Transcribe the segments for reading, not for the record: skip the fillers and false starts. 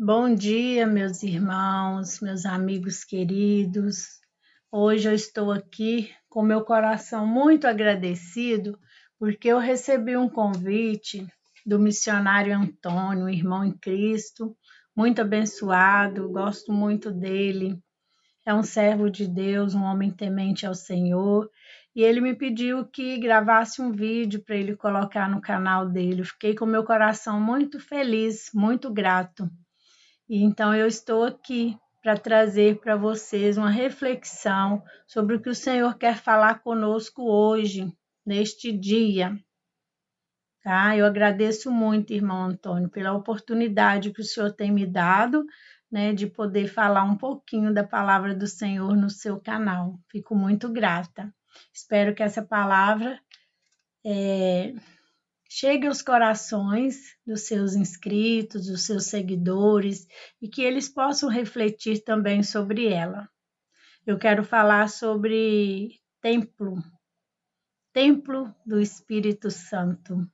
Bom dia, meus irmãos, meus amigos queridos. Hoje eu estou aqui com meu coração muito agradecido porque eu recebi um convite do missionário Antônio, um irmão em Cristo, muito abençoado, gosto muito dele. É um servo de Deus, um homem temente ao Senhor, e ele me pediu que gravasse um vídeo para ele colocar no canal dele. Eu fiquei com meu coração muito feliz, muito grato. E então eu estou aqui para trazer para vocês uma reflexão sobre o que o Senhor quer falar conosco hoje, neste dia. Tá? Eu agradeço muito, irmão Antônio, pela oportunidade que o Senhor tem me dado, né, de poder falar um pouquinho da palavra do Senhor no seu canal. Fico muito grata. Espero que essa palavra chegue aos corações dos seus inscritos, dos seus seguidores, e que eles possam refletir também sobre ela. Eu quero falar sobre templo do Espírito Santo.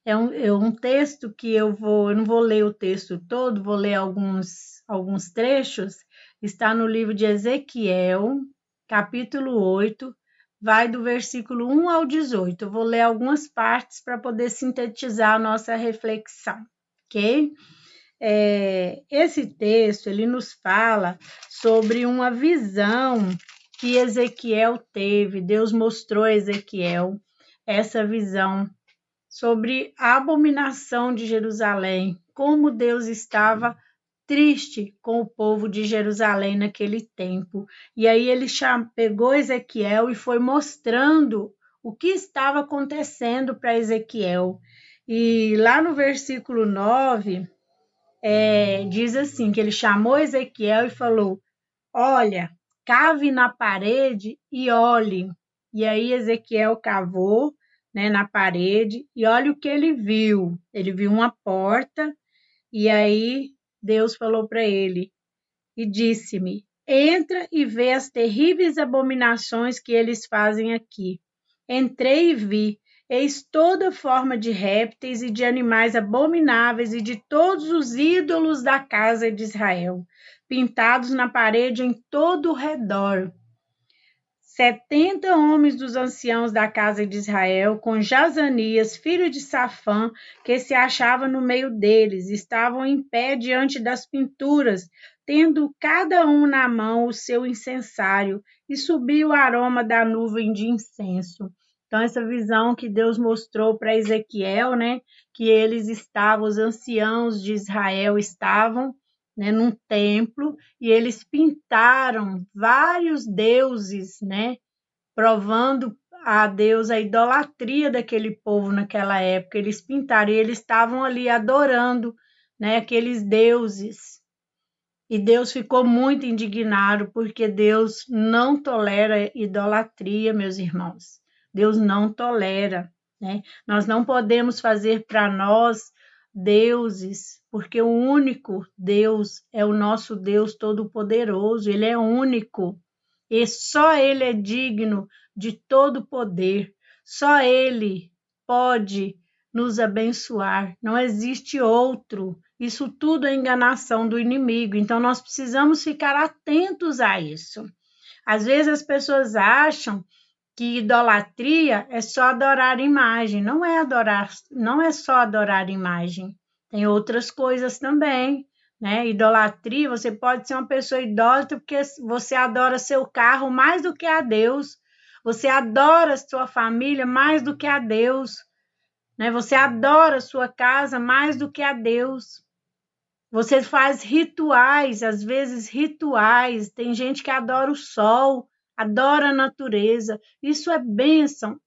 É um texto que eu não vou ler o texto todo, vou ler alguns trechos. Está no livro de Ezequiel, capítulo 8, vai do versículo 1 ao 18. Eu vou ler algumas partes para poder sintetizar a nossa reflexão, ok? Esse texto, ele nos fala sobre uma visão que Ezequiel teve. Deus mostrou a Ezequiel essa visão sobre a abominação de Jerusalém, como Deus estava triste com o povo de Jerusalém naquele tempo. E aí ele pegou Ezequiel e foi mostrando o que estava acontecendo para Ezequiel. E lá no versículo 9, diz assim, que ele chamou Ezequiel e falou, olha, cave na parede e olhe. E aí Ezequiel cavou, né, na parede, e olha o que ele viu. Ele viu uma porta, e aí Deus falou para ele, e disse-me, entra e vê as terríveis abominações que eles fazem aqui. Entrei e vi, eis toda forma de répteis e de animais abomináveis e de todos os ídolos da casa de Israel, pintados na parede em todo o redor. 70 homens dos anciãos da casa de Israel, com Jazanias, filho de Safã, que se achava no meio deles, estavam em pé diante das pinturas, tendo cada um na mão o seu incensário, e subiu o aroma da nuvem de incenso. Então, essa visão que Deus mostrou para Ezequiel, né, que eles estavam, os anciãos de Israel estavam, né, num templo, e eles pintaram vários deuses, né, provando a Deus a idolatria daquele povo naquela época. Eles pintaram e eles estavam ali adorando, né, aqueles deuses. E Deus ficou muito indignado, porque Deus não tolera idolatria, meus irmãos. Deus não tolera, né? Nós não podemos fazer para nós deuses, porque o único Deus é o nosso Deus Todo-Poderoso, Ele é único. E só Ele é digno de todo poder, só Ele pode nos abençoar, não existe outro. Isso tudo é enganação do inimigo, então nós precisamos ficar atentos a isso. Às vezes as pessoas acham que idolatria é só adorar imagem, não é só adorar imagem, tem outras coisas também, né? Idolatria, você pode ser uma pessoa idólatra porque você adora seu carro mais do que a Deus, você adora sua família mais do que a Deus, né? Você adora sua casa mais do que a Deus. Você faz rituais, às vezes rituais. Tem gente que adora o sol, adora a natureza. Isso é bênção?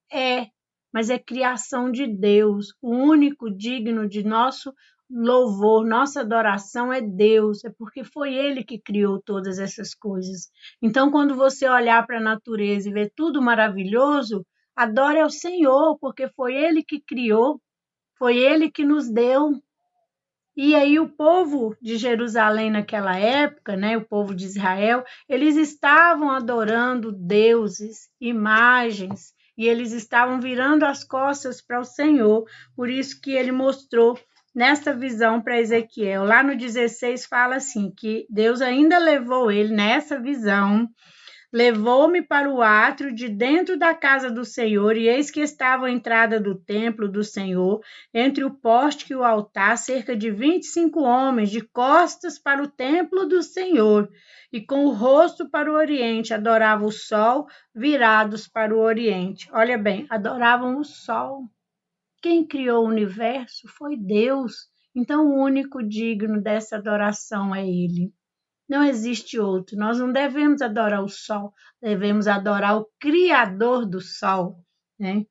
Mas é criação de Deus. O único digno de nosso louvor, nossa adoração é Deus. É porque foi Ele que criou todas essas coisas. Então, quando você olhar para a natureza e ver tudo maravilhoso, adore ao Senhor, porque foi Ele que criou, foi Ele que nos deu. E aí o povo de Jerusalém naquela época, né, o povo de Israel, eles estavam adorando deuses, imagens, e eles estavam virando as costas para o Senhor. Por isso que ele mostrou nesta visão para Ezequiel. Lá no 16 fala assim, que Deus ainda levou ele nessa visão, levou-me para o átrio de dentro da casa do Senhor, e eis que estava a entrada do templo do Senhor, entre o poste e o altar, cerca de 25 homens, de costas para o templo do Senhor, e com o rosto para o oriente, adoravam o sol, virados para o oriente. Olha bem, adoravam o sol. Quem criou o universo foi Deus. Então, o único digno dessa adoração é Ele. Não existe outro. Nós não devemos adorar o sol, devemos adorar o Criador do sol, né?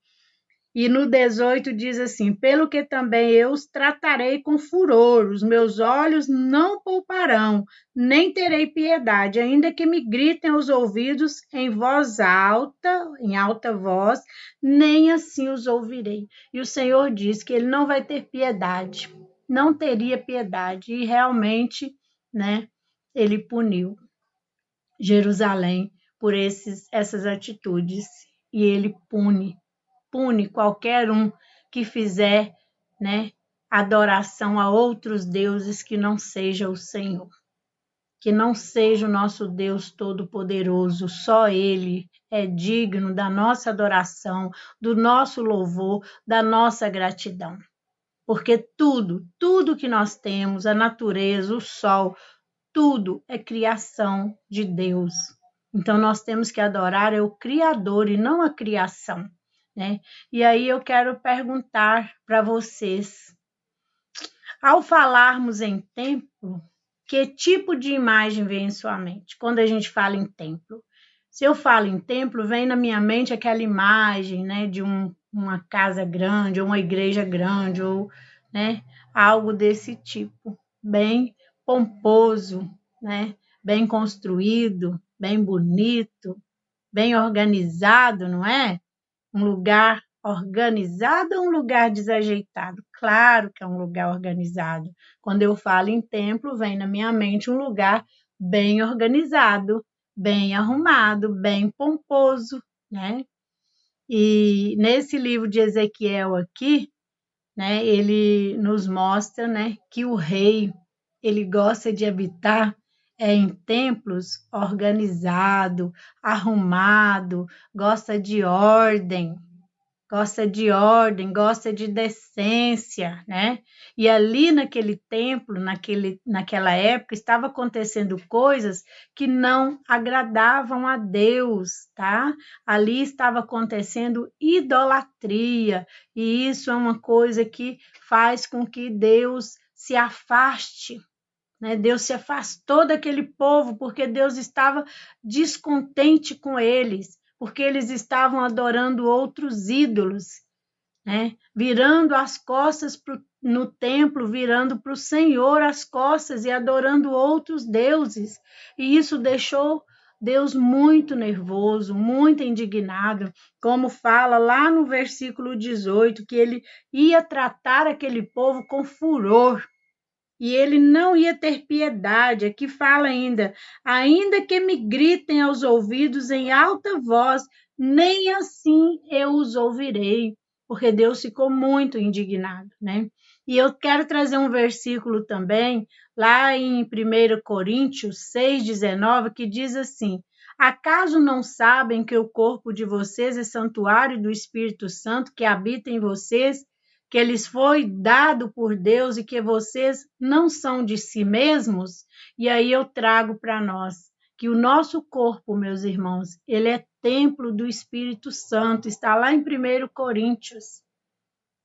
E no 18 diz assim: pelo que também eu os tratarei com furor, os meus olhos não pouparão, nem terei piedade, ainda que me gritem aos ouvidos em voz alta, em alta voz, nem assim os ouvirei. E o Senhor diz que ele não vai ter piedade, não teria piedade, e realmente, né, ele puniu Jerusalém por essas atitudes, e ele pune qualquer um que fizer, né, adoração a outros deuses que não seja o Senhor, que não seja o nosso Deus Todo-Poderoso. Só Ele é digno da nossa adoração, do nosso louvor, da nossa gratidão. Porque tudo que nós temos, a natureza, o sol, tudo é criação de Deus. Então nós temos que adorar o Criador e não a criação, né? E aí eu quero perguntar para vocês, ao falarmos em templo, que tipo de imagem vem em sua mente quando a gente fala em templo? Se eu falo em templo, vem na minha mente aquela imagem, né, de uma casa grande, ou uma igreja grande, ou, né, algo desse tipo, bem pomposo, né, bem construído, bem bonito, bem organizado, não é? Um lugar organizado ou um lugar desajeitado? Claro que é um lugar organizado. Quando eu falo em templo, vem na minha mente um lugar bem organizado, bem arrumado, bem pomposo, né? E nesse livro de Ezequiel aqui, né, ele nos mostra, né, que o rei, ele gosta de habitar em templos organizado, arrumado, gosta de decência, né? E ali naquele templo, naquela época, estava acontecendo coisas que não agradavam a Deus, tá? Ali estava acontecendo idolatria, e isso é uma coisa que faz com que Deus se afaste, né? Deus se afastou daquele povo porque Deus estava descontente com eles, porque eles estavam adorando outros ídolos, né? Virando as costas no templo, virando para o Senhor as costas e adorando outros deuses. E isso deixou Deus muito nervoso, muito indignado, como fala lá no versículo 18, que ele ia tratar aquele povo com furor, e ele não ia ter piedade. Aqui fala ainda que me gritem aos ouvidos em alta voz, nem assim eu os ouvirei, porque Deus ficou muito indignado, né? E eu quero trazer um versículo também, lá em 1 Coríntios 6,19, que diz assim: acaso não sabem que o corpo de vocês é santuário do Espírito Santo que habita em vocês, que lhes foi dado por Deus e que vocês não são de si mesmos? E aí eu trago para nós que o nosso corpo, meus irmãos, ele é templo do Espírito Santo, está lá em 1 Coríntios.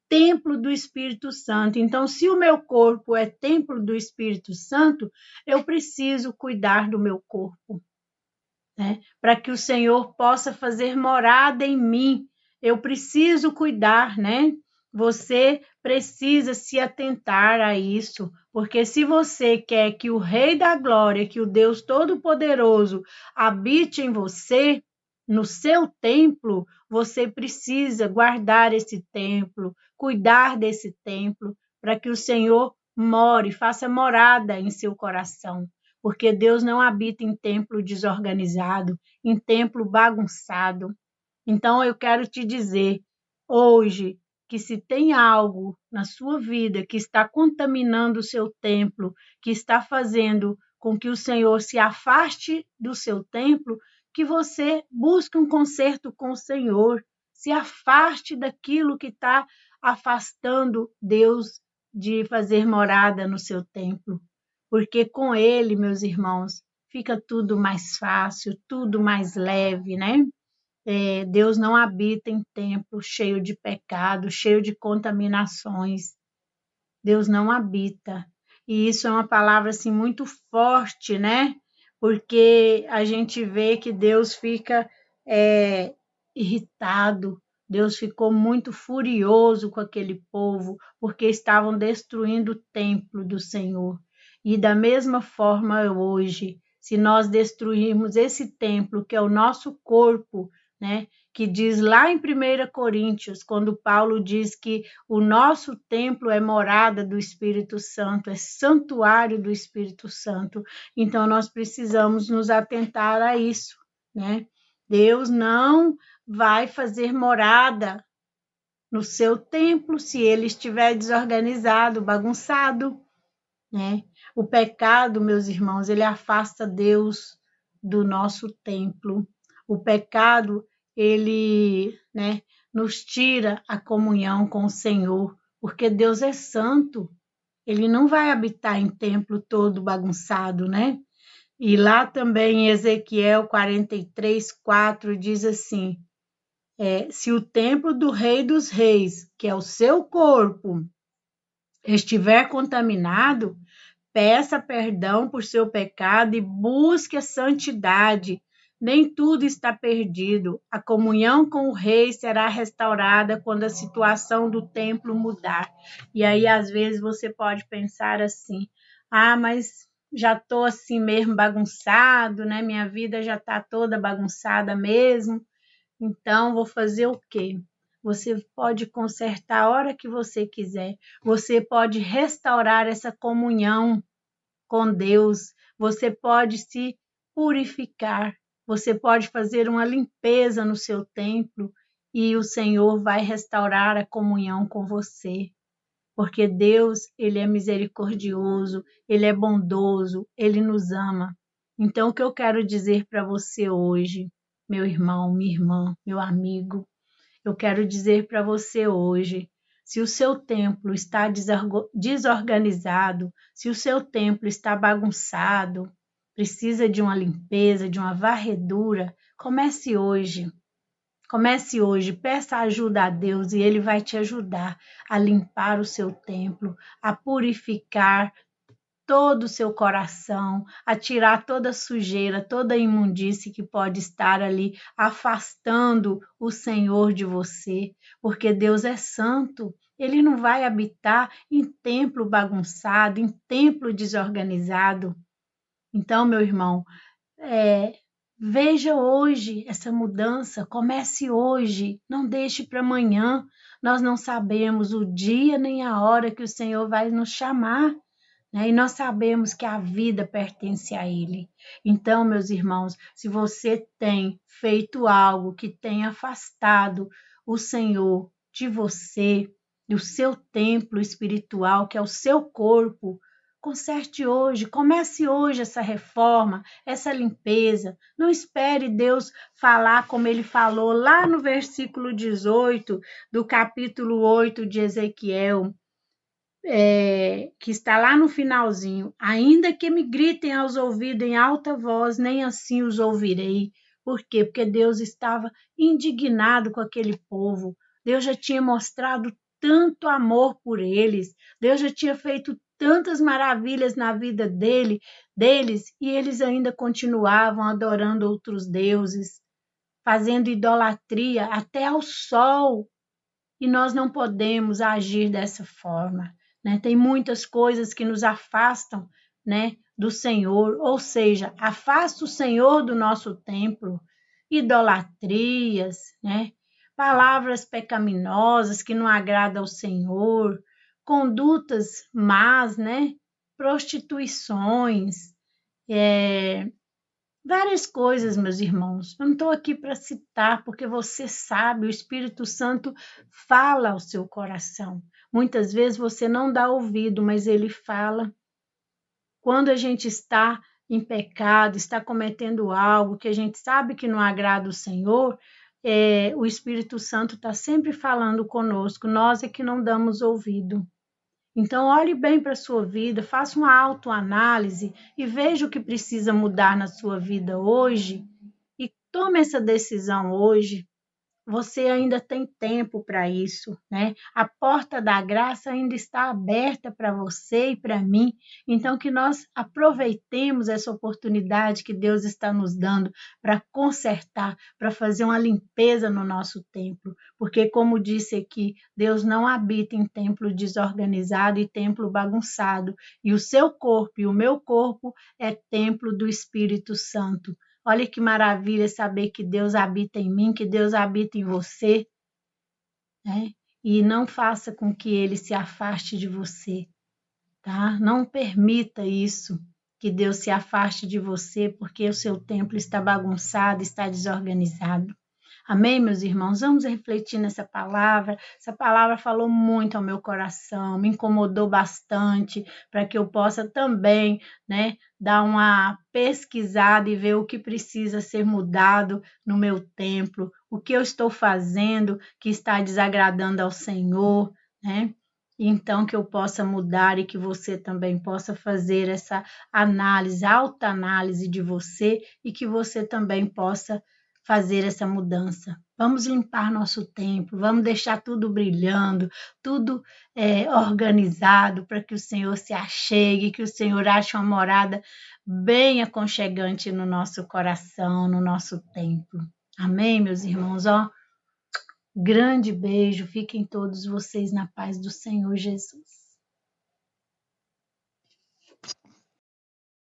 Templo do Espírito Santo. Então, se o meu corpo é templo do Espírito Santo, eu preciso cuidar do meu corpo, né? Para que o Senhor possa fazer morada em mim. Eu preciso cuidar, né? Você precisa se atentar a isso, porque se você quer que o Rei da Glória, que o Deus Todo-Poderoso habite em você, no seu templo, você precisa guardar esse templo, cuidar desse templo, para que o Senhor more, faça morada em seu coração, porque Deus não habita em templo desorganizado, em templo bagunçado. Então eu quero te dizer hoje que se tem algo na sua vida que está contaminando o seu templo, que está fazendo com que o Senhor se afaste do seu templo, que você busque um conserto com o Senhor, se afaste daquilo que está afastando Deus de fazer morada no seu templo, porque com Ele, meus irmãos, fica tudo mais fácil, tudo mais leve, né? Deus não habita em templo cheio de pecado, cheio de contaminações. Deus não habita. E isso é uma palavra assim muito forte, né? Porque a gente vê que Deus fica irritado, Deus ficou muito furioso com aquele povo, porque estavam destruindo o templo do Senhor. E da mesma forma hoje, se nós destruirmos esse templo, que é o nosso corpo, né? Que diz lá em 1 Coríntios, quando Paulo diz que o nosso templo é morada do Espírito Santo, é santuário do Espírito Santo. Então, nós precisamos nos atentar a isso, né? Deus não vai fazer morada no seu templo se ele estiver desorganizado, bagunçado, né? O pecado, meus irmãos, ele afasta Deus do nosso templo. O pecado, ele, né, nos tira a comunhão com o Senhor, porque Deus é santo. Ele não vai habitar em templo todo bagunçado, né? E lá também em Ezequiel 43:4 diz assim: se o templo do Rei dos Reis, que é o seu corpo, estiver contaminado, peça perdão por seu pecado e busque a santidade. Nem tudo está perdido. A comunhão com o rei será restaurada quando a situação do templo mudar. E aí, às vezes, você pode pensar assim: mas já estou assim mesmo bagunçado, né? Minha vida já está toda bagunçada mesmo. Então, vou fazer o quê? Você pode consertar a hora que você quiser. Você pode restaurar essa comunhão com Deus. Você pode se purificar. Você pode fazer uma limpeza no seu templo e o Senhor vai restaurar a comunhão com você. Porque Deus, ele é misericordioso, ele é bondoso, ele nos ama. Então, o que eu quero dizer para você hoje, meu irmão, minha irmã, meu amigo, eu quero dizer para você hoje, se o seu templo está desorganizado, se o seu templo está bagunçado, precisa de uma limpeza, de uma varredura, comece hoje. Comece hoje, peça ajuda a Deus e Ele vai te ajudar a limpar o seu templo, a purificar todo o seu coração, a tirar toda a sujeira, toda a imundície que pode estar ali afastando o Senhor de você, porque Deus é santo. Ele não vai habitar em templo bagunçado, em templo desorganizado. Então, meu irmão, veja hoje essa mudança, comece hoje, não deixe para amanhã. Nós não sabemos o dia nem a hora que o Senhor vai nos chamar, né? E nós sabemos que a vida pertence a Ele. Então, meus irmãos, se você tem feito algo que tem afastado o Senhor de você, do seu templo espiritual, que é o seu corpo, conserte hoje, comece hoje essa reforma, essa limpeza. Não espere Deus falar como Ele falou lá no versículo 18 do capítulo 8 de Ezequiel, que está lá no finalzinho. Ainda que me gritem aos ouvidos em alta voz, nem assim os ouvirei. Por quê? Porque Deus estava indignado com aquele povo. Deus já tinha mostrado tanto amor por eles. Deus já tinha feito tantas maravilhas na vida deles, e eles ainda continuavam adorando outros deuses, fazendo idolatria até ao sol. E nós não podemos agir dessa forma, né? Tem muitas coisas que nos afastam, né, do Senhor, ou seja, afasta o Senhor do nosso templo, idolatrias, né? Palavras pecaminosas que não agradam ao Senhor, condutas más, né? Prostituições, Várias coisas, meus irmãos. Eu não estou aqui para citar, porque você sabe, o Espírito Santo fala ao seu coração. Muitas vezes você não dá ouvido, mas ele fala. Quando a gente está em pecado, está cometendo algo que a gente sabe que não agrada o Senhor, o Espírito Santo está sempre falando conosco, nós é que não damos ouvido. Então, olhe bem para a sua vida, faça uma autoanálise e veja o que precisa mudar na sua vida hoje e tome essa decisão hoje. Você ainda tem tempo para isso, né? A porta da graça ainda está aberta para você e para mim. Então, que nós aproveitemos essa oportunidade que Deus está nos dando para consertar, para fazer uma limpeza no nosso templo. Porque, como disse aqui, Deus não habita em templo desorganizado e templo bagunçado. E o seu corpo e o meu corpo é templo do Espírito Santo. Olha que maravilha saber que Deus habita em mim, que Deus habita em você, né? E não faça com que ele se afaste de você, tá? Não permita isso, que Deus se afaste de você, porque o seu templo está bagunçado, está desorganizado. Amém, meus irmãos? Vamos refletir nessa palavra. Essa palavra falou muito ao meu coração, me incomodou bastante, para que eu possa também, né, dar uma pesquisada e ver o que precisa ser mudado no meu templo, o que eu estou fazendo que está desagradando ao Senhor, né? Então, que eu possa mudar e que você também possa fazer essa análise, autoanálise de você e que você também possa fazer essa mudança. Vamos limpar nosso templo, vamos deixar tudo brilhando, tudo organizado para que o Senhor se achegue, que o Senhor ache uma morada bem aconchegante no nosso coração, no nosso templo. Amém, meus irmãos? Ó, grande beijo, fiquem todos vocês na paz do Senhor Jesus.